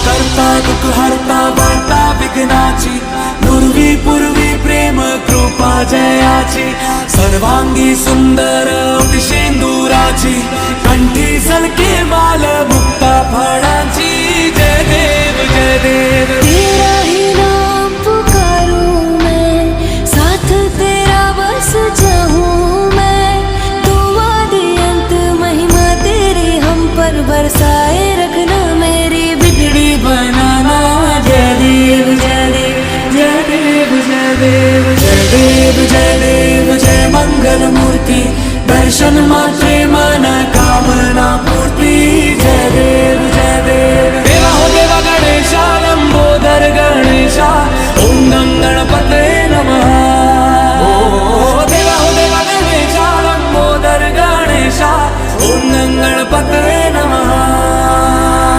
करता दुःख हरता वार्ता विघ्नाची, पूर्वी पूर्वी प्रेम कृपा जयाची, सर्वांगी सुंदर शेंदुराची, कंठी सलके माल मुक्ता फळाची। जय देव जय देव तेरा ही नाम पुकारूं मैं, साथ तेरा बस जाऊं मैं। दुआ दे अंत महिमा तेरी हम पर बरसाए, रखना मेरी बिगड़ी बनाना। जय देव जय देव जय देव जय देव जय देव जय देव जय मंगल मूर्ति, दर्शन मात्रे मन कामना पूर्ती। जय देव जय देव देवा हो देवा गणेशा, लंबोदर गणेशा, ओम गं गणपतये नमः। ओ देवा हो देवा गणेशा, लंबोदर गणेशा, ओम गं गणपतये